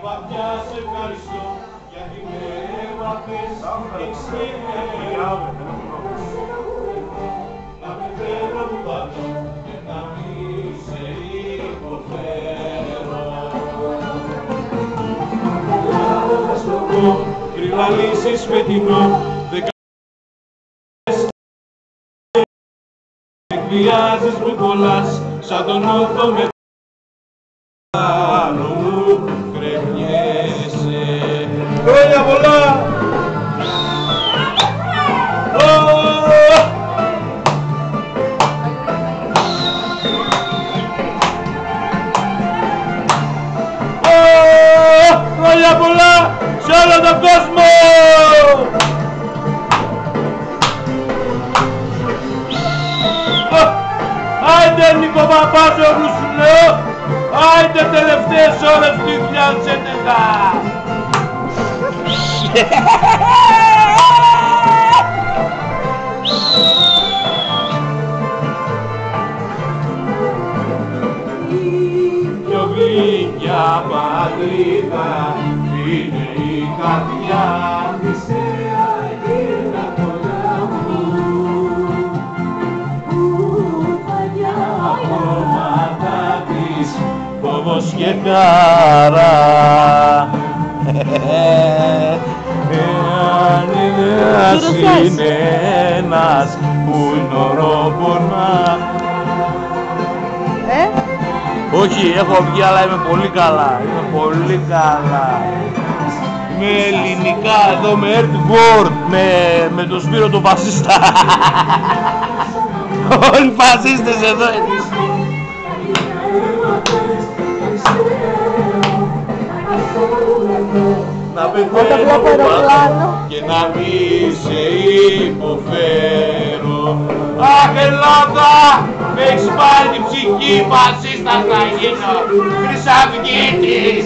βαθιά σε ευχαριστώ γιατί με έβαλες και ξέρω να πεθαίνω που πατώ και να μην σε υποφέρω. Θα στο πω, κρύβα λύσεις με τιμώ, εκβιάζεις που κολλάς, σαν τον όφο με πάνω μου κρεμιέσαι. Χρόνια πολλά! Χρόνια πολλά σε όλο τον κόσμο! Άιντε Νίκο Παπάζογλου σου λέω, άιντε τελευταίες ώρες του 2011. Πιο γλυκιά πατρίδα είναι η καρδιά της Αιγύρα κοντά μου. Ακόμα της φόβος και χαρά. Εάν είναι ένας που νορόπωνα. Όχι, έχω βγει αλλά είμαι πολύ καλά. Είμαι πολύ καλά. Με ελληνικά εδώ, με Earthworm, με το Σπύρο το φασίστα. Όλοι οι φασίστες εδώ είναι. Να πεθαίνω και να μη σε υποφέρω. Αχ Ελλάδα, με έχεις πάρει την ψυχή, φασίστας θα γίνω, χρυσαυγίτης.